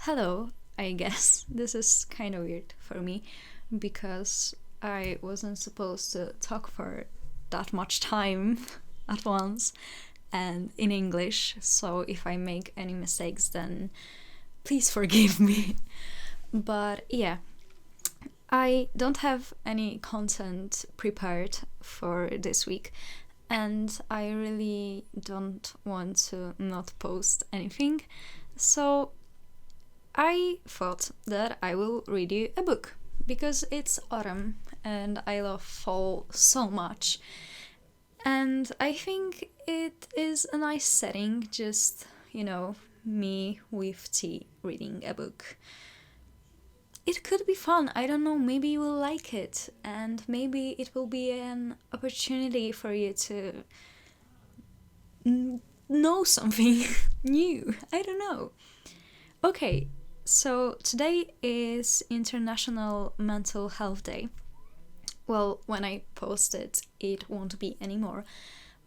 Hello, I guess. This is kind of weird for me because I wasn't supposed to talk for that much time at once and in English, so if I make any mistakes, then please forgive me. But yeah, I don't have any content prepared for this week, and I really don't want to not post anything, so I thought that I will read you a book because it's autumn and I love fall so much. And I think it is a nice setting, just, me with tea reading a book. It could be fun, I don't know, maybe you will like it, and maybe it will be an opportunity for you to know something new. I don't know. Okay, so today is International Mental Health Day. Well, when I post it, it won't be anymore.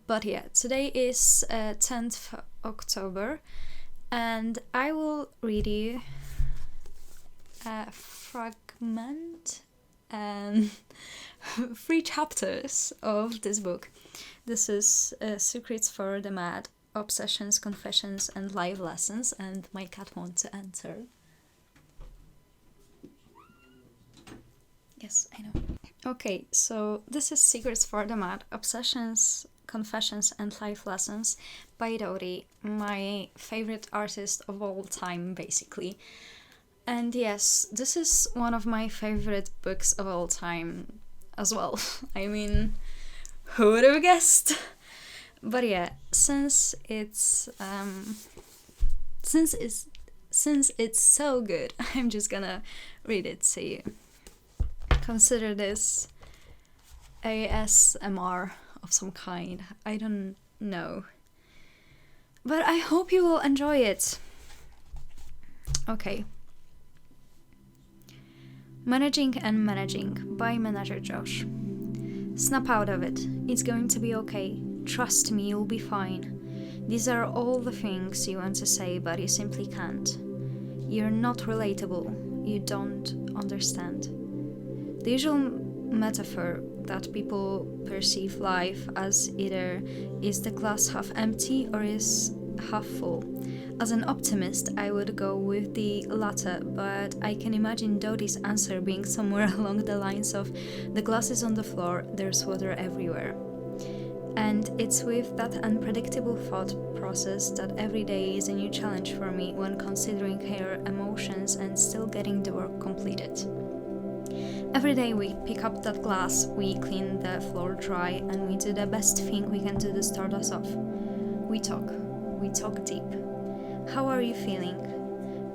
But yeah, today is 10th October, and I will read you a fragment and 3 chapters of this book. This is Secrets for the Mad, Obsessions, Confessions, and Life Lessons, and my cat wants to enter. Yes, I know. Okay, so this is Secrets for the Mad, Obsessions, Confessions, and Life Lessons by Dodie, my favorite artist of all time, basically. And yes, this is one of my favorite books of all time as well. I mean, who would have guessed? But yeah, since it's so good, I'm just gonna read it to you. Consider this ASMR of some kind. I don't know. But I hope you will enjoy it. Okay. Managing and Managing by Manager Josh. Snap out of it. It's going to be okay. Trust me, you'll be fine. These are all the things you want to say, but you simply can't. You're not relatable. You don't understand. The usual metaphor that people perceive life as either is the glass half empty or is half full. As an optimist, I would go with the latter, but I can imagine Dodie's answer being somewhere along the lines of the glass is on the floor, there's water everywhere. And it's with that unpredictable thought process that every day is a new challenge for me when considering her emotions and still getting the work completed. Every day we pick up that glass, we clean the floor dry, and we do the best thing we can do to start us off. We talk deep. How are you feeling?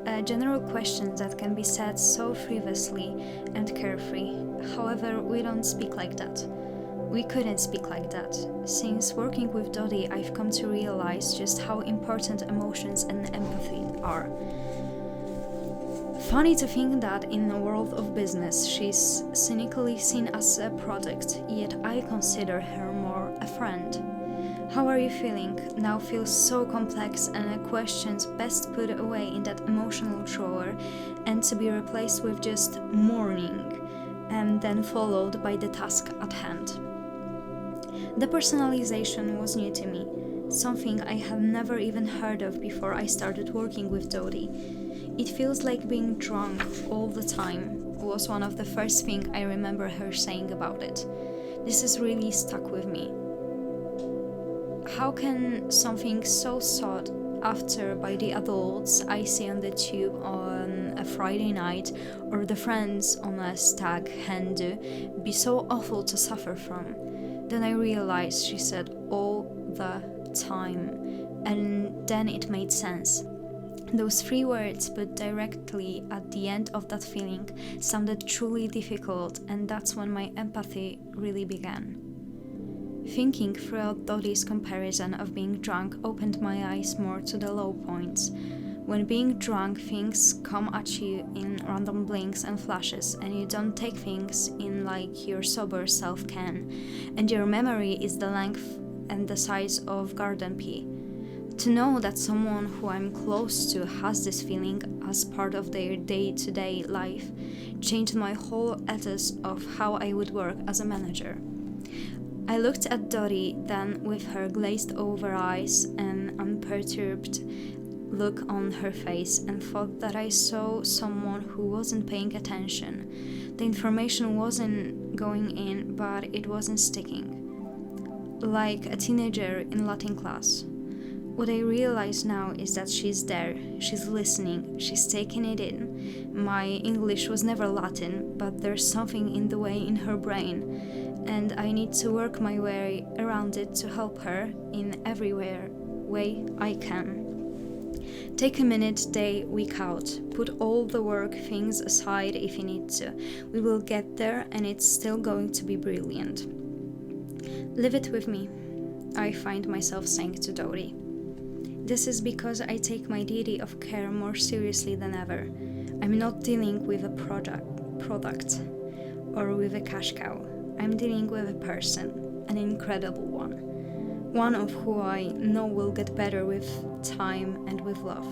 A general question that can be said so frivolously and carefree. However, we don't speak like that. We couldn't speak like that. Since working with Dodie, I've come to realize just how important emotions and empathy are. Funny to think that in a world of business, she's cynically seen as a product, yet I consider her more a friend. How are you feeling? Now feels so complex and a question's best put away in that emotional drawer and to be replaced with just mourning, and then followed by the task at hand. Depersonalization was new to me, something I had never even heard of before I started working with Dodie. It feels like being drunk all the time was one of the first things I remember her saying about it. This has really stuck with me. How can something so sought after by the adults I see on the tube on a Friday night or the friends on a stag hen do be so awful to suffer from? Then I realized she said all the time, and then it made sense. Those 3 words put directly at the end of that feeling sounded truly difficult, and that's when my empathy really began. Thinking throughout Dodie's comparison of being drunk opened my eyes more to the low points. When being drunk, things come at you in random blinks and flashes, and you don't take things in like your sober self can, and your memory is the length and the size of garden pea. To know that someone who I'm close to has this feeling as part of their day-to-day life changed my whole ethos of how I would work as a manager. I looked at Dodie then with her glazed over eyes and unperturbed look on her face and thought that I saw someone who wasn't paying attention. The information wasn't going in, but it wasn't sticking. Like a teenager in Latin class. What I realize now is that she's there, she's listening, she's taking it in. My English was never Latin, but there's something in the way in her brain, and I need to work my way around it to help her in every way I can. Take a minute, day, week out. Put all the work things aside if you need to. We will get there and it's still going to be brilliant. Leave it with me, I find myself saying to Dodie. This is because I take my duty of care more seriously than ever. I'm not dealing with a product or with a cash cow. I'm dealing with a person, an incredible one of who I know will get better with time and with love.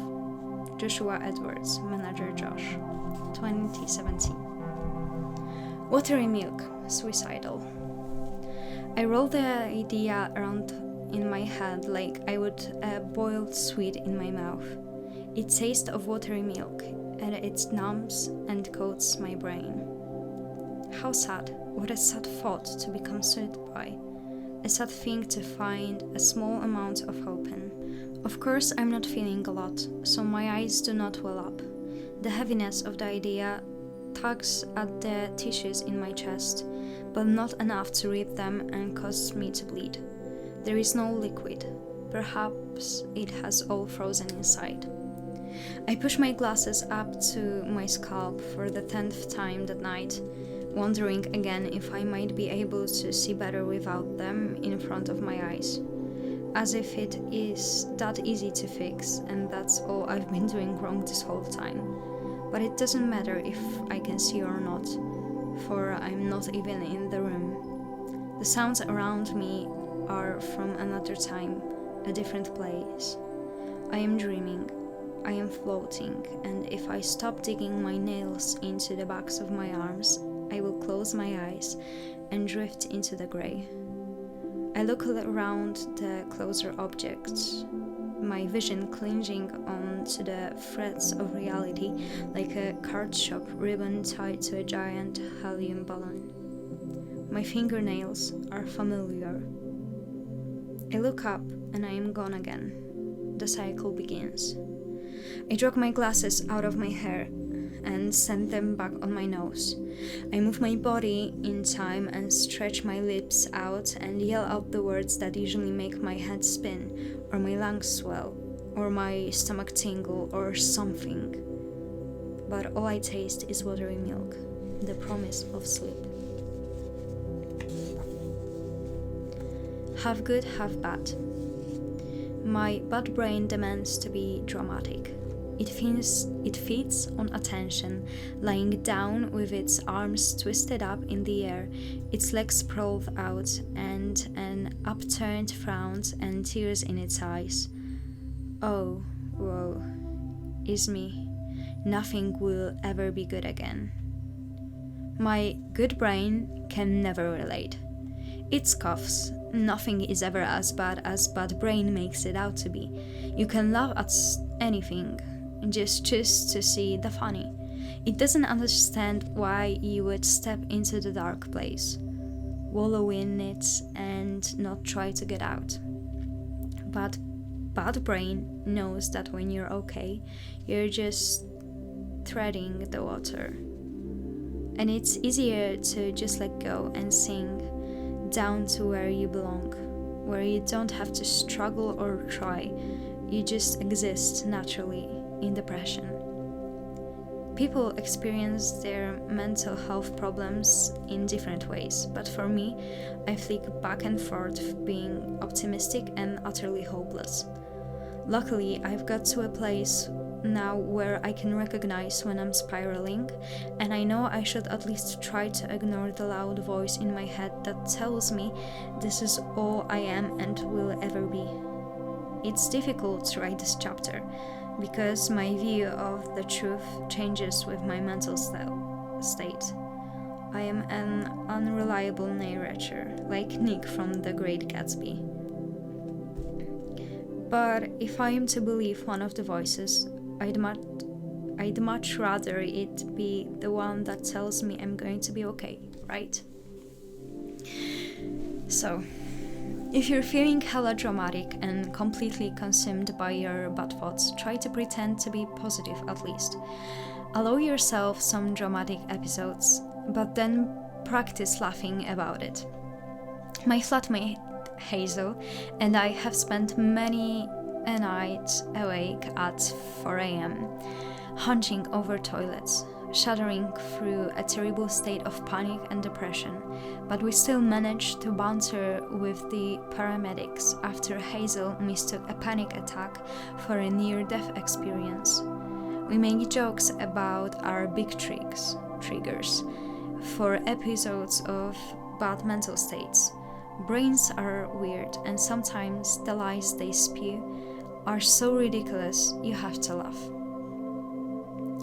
Joshua Edwards, Manager Josh, 2017. Watery milk, suicidal. I rolled the idea around in my head like I would a boiled sweet in my mouth. It tastes of watery milk, and it numbs and coats my brain. How sad, what a sad thought to become soothed by. A sad thing to find a small amount of hope in. Of course, I'm not feeling a lot, so my eyes do not well up. The heaviness of the idea tugs at the tissues in my chest, but not enough to rip them and cause me to bleed. There is no liquid. Perhaps it has all frozen inside. I push my glasses up to my scalp for the 10th time that night, wondering again if I might be able to see better without them in front of my eyes. As if it is that easy to fix, and that's all I've been doing wrong this whole time. But it doesn't matter if I can see or not, for I'm not even in the room. The sounds around me are from another time, a different place. I am dreaming, I am floating, and if I stop digging my nails into the backs of my arms, I will close my eyes and drift into the grey. I look around the closer objects, my vision clinging on to the threads of reality like a card shop ribbon tied to a giant helium balloon. My fingernails are familiar. I look up and I am gone again. The cycle begins. I drag my glasses out of my hair and send them back on my nose. I move my body in time and stretch my lips out and yell out the words that usually make my head spin, or my lungs swell, or my stomach tingle, or something. But all I taste is watery milk, the promise of sleep. Half good, half bad. My bad brain demands to be dramatic. It feeds on attention, lying down with its arms twisted up in the air, its legs sprawled out, and an upturned frown and tears in its eyes. Oh, woe is me. Nothing will ever be good again. My good brain can never relate. It scoffs. Nothing is ever as bad brain makes it out to be. You can laugh at anything, just choose to see the funny. It doesn't understand why you would step into the dark place, wallow in it, and not try to get out. But bad brain knows that when you're okay, you're just treading the water. And it's easier to just let go and sink down to where you belong, where you don't have to struggle or try, you just exist naturally in depression. People experience their mental health problems in different ways, but for me, I flick back and forth being optimistic and utterly hopeless. Luckily, I've got to a place now where I can recognize when I'm spiraling, and I know I should at least try to ignore the loud voice in my head that tells me this is all I am and will ever be. It's difficult to write this chapter because my view of the truth changes with my mental state. I am an unreliable narrator, like Nick from The Great Gatsby. But if I am to believe one of the voices, I'd much rather it be the one that tells me I'm going to be okay, right? So, if you're feeling hella dramatic and completely consumed by your bad thoughts, try to pretend to be positive at least. Allow yourself some dramatic episodes, but then practice laughing about it. My flatmate Hazel and I have spent many a night awake at 4 a.m., hunching over toilets, shuddering through a terrible state of panic and depression, but we still managed to banter with the paramedics after Hazel mistook a panic attack for a near-death experience. We make jokes about our big triggers for episodes of bad mental states. Brains are weird, and sometimes the lies they spew are so ridiculous you have to laugh.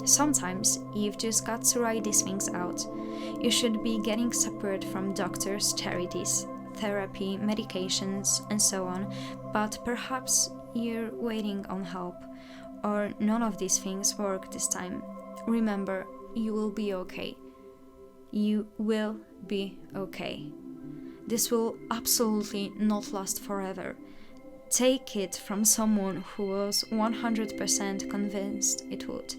Sometimes you've just got to write these things out. You should be getting support from doctors, charities, therapy, medications, and so on, but perhaps you're waiting on help, or none of these things work this time. Remember, you will be okay. You will be okay. This will absolutely not last forever. Take it from someone who was 100% convinced it would.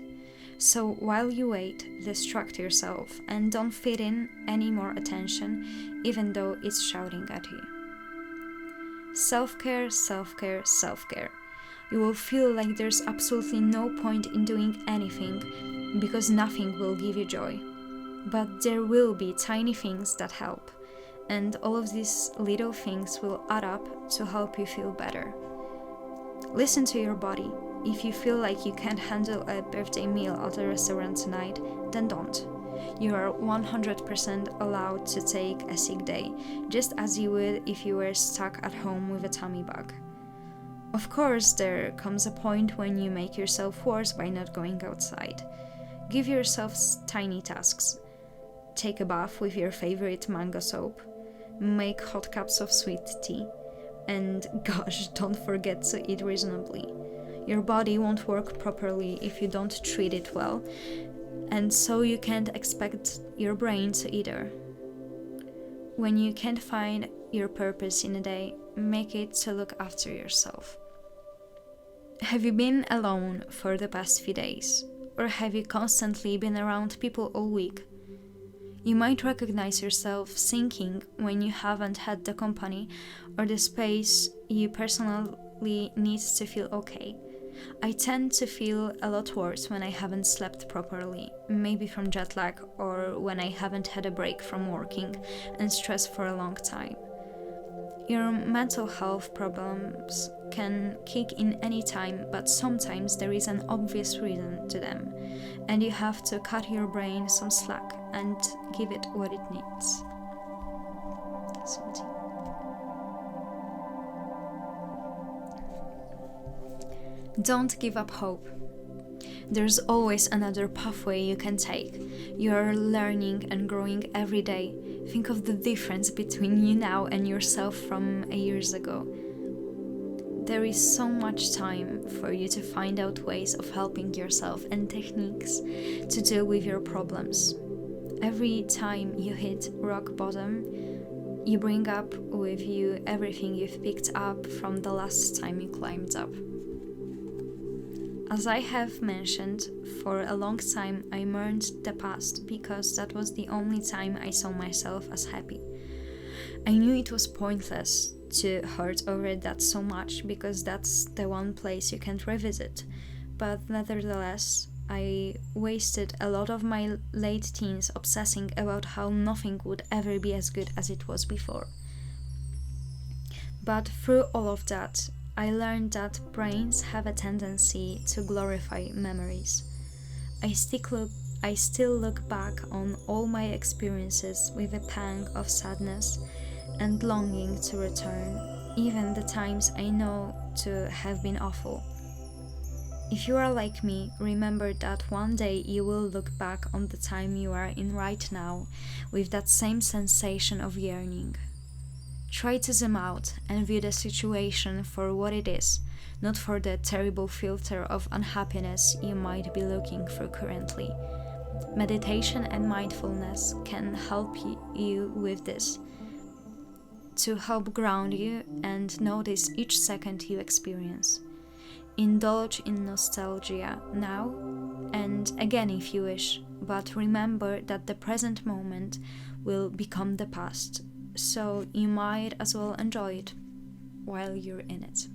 So while you wait, distract yourself and don't feed in any more attention, even though it's shouting at you. Self-care, self-care, self-care. You will feel like there's absolutely no point in doing anything because nothing will give you joy. But there will be tiny things that help. And all of these little things will add up to help you feel better. Listen to your body. If you feel like you can't handle a birthday meal at a restaurant tonight, then don't. You are 100% allowed to take a sick day, just as you would if you were stuck at home with a tummy bug. Of course, there comes a point when you make yourself worse by not going outside. Give yourself tiny tasks. Take a bath with your favorite mango soap. Make hot cups of sweet tea. And gosh, don't forget to eat reasonably. Your body won't work properly if you don't treat it well, and so you can't expect your brain to either. When you can't find your purpose in a day, make it to look after yourself. Have you been alone for the past few days? Or have you constantly been around people all week? You might recognize yourself sinking when you haven't had the company or the space you personally need to feel okay. I tend to feel a lot worse when I haven't slept properly, maybe from jet lag or when I haven't had a break from working and stress for a long time. Your mental health problems can kick in any time, but sometimes there is an obvious reason to them, and you have to cut your brain some slack and give it what it needs. Don't give up hope. There's always another pathway you can take. You're learning and growing every day. Think of the difference between you now and yourself from years ago. There is so much time for you to find out ways of helping yourself and techniques to deal with your problems. Every time you hit rock bottom, you bring up with you everything you've picked up from the last time you climbed up. As I have mentioned, for a long time I mourned the past because that was the only time I saw myself as happy. I knew it was pointless to hurt over that so much because that's the one place you can't revisit, but nevertheless, I wasted a lot of my late teens obsessing about how nothing would ever be as good as it was before. But through all of that, I learned that brains have a tendency to glorify memories. I still look back on all my experiences with a pang of sadness and longing to return, even the times I know to have been awful. If you are like me, remember that one day you will look back on the time you are in right now with that same sensation of yearning. Try to zoom out and view the situation for what it is, not for the terrible filter of unhappiness you might be looking through currently. Meditation and mindfulness can help you with this, to help ground you and notice each second you experience. Indulge in nostalgia now and again if you wish, but remember that the present moment will become the past, so you might as well enjoy it while you're in it.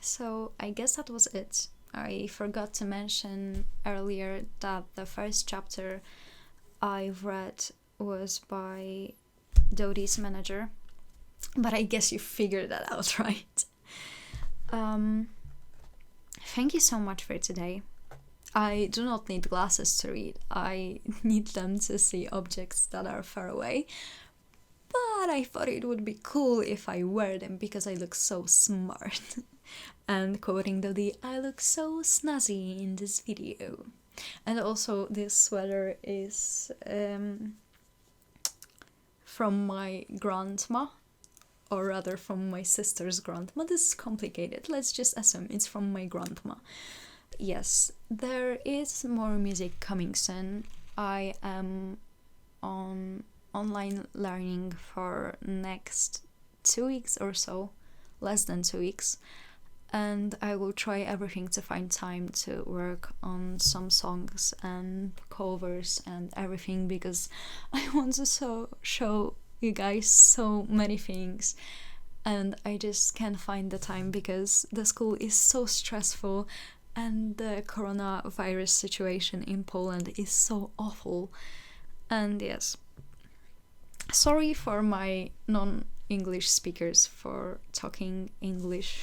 So I guess that was it. I forgot to mention earlier that the first chapter I've read was by Dodie's manager, but I guess you figured that out, right? Thank you so much for today. I do not need glasses to read. I need them to see objects that are far away. But I thought it would be cool if I wear them because I look so smart. And quoting Dodie, I look so snazzy in this video. And also this sweater is from my grandma, or rather from my sister's grandma. This is complicated. Let's just assume it's from my grandma. Yes, there is more music coming soon. I am on online learning for next 2 weeks or so, less than 2 weeks, and I will try everything to find time to work on some songs and covers and everything, because I want to show you guys so many things, and I just can't find the time because the school is so stressful and the coronavirus situation in Poland is so awful. And yes, sorry for my non-English speakers for talking English.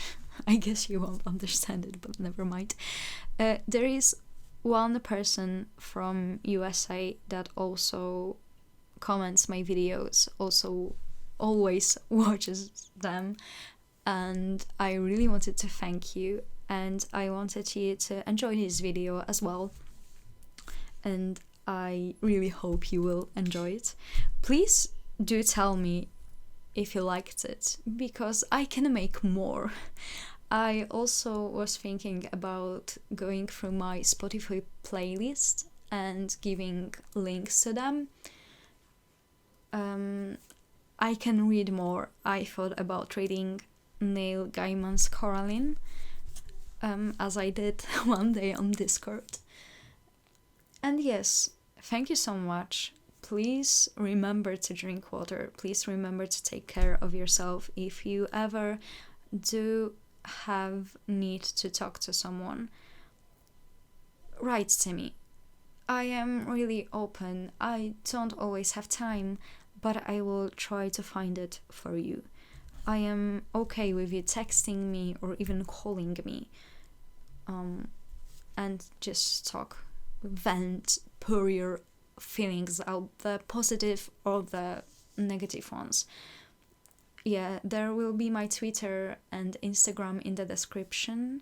I guess you won't understand it, but never mind. There is one person from USA that also comments my videos, also always watches them, and I really wanted to thank you, and I wanted you to enjoy this video as well, and I really hope you will enjoy it. Please do tell me if you liked it, because I can make more. I also was thinking about going through my Spotify playlist and giving links to them. I can read more. I thought about reading Neil Gaiman's Coraline, as I did one day on Discord. And yes, thank you so much. Please remember to drink water. Please remember to take care of yourself. If you ever do have need to talk to someone, write to me. I am really open. I don't always have time, but I will try to find it for you. I am okay with you texting me or even calling me, and just talk, vent, pour your feelings out, the positive or the negative ones. Yeah, there will be my Twitter and Instagram in the description,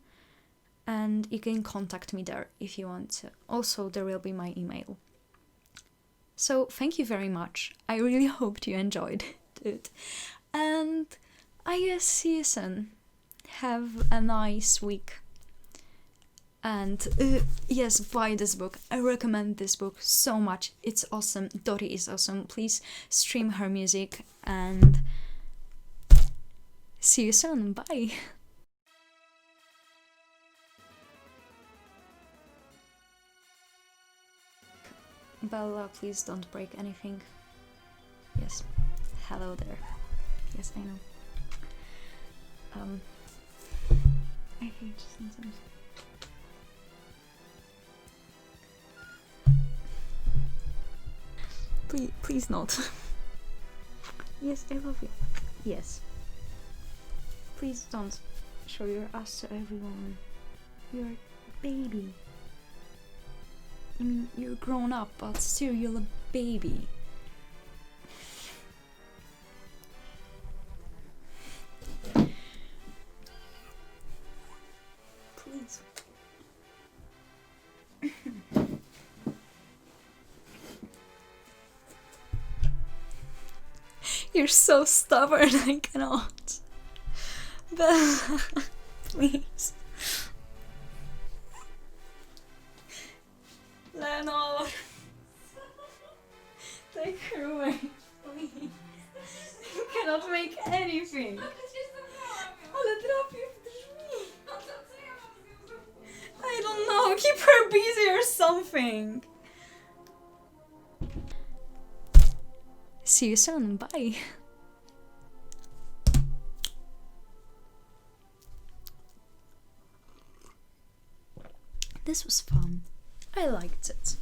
and you can contact me there if you want to. Also, there will be my email. So thank you very much. I really hoped you enjoyed it, and I guess see you soon. Have a nice week. And yes, buy this book. I recommend this book so much. It's awesome. Dodie is awesome. Please stream her music, and see you soon. Bye. Bella, please don't break anything. Yes. Hello there. Yes, I know. I hate sometimes. Please not. Yes, I love you. Yes. Please don't show your ass to everyone. You're a baby. I mean, you're grown up, but still you're a baby. You're so stubborn, I cannot. But please. Lenore. Take her away, please. You cannot make anything. Ale trafię w drzwi. I don't know, keep her busy or something. See you soon, bye. This was fun. I liked it.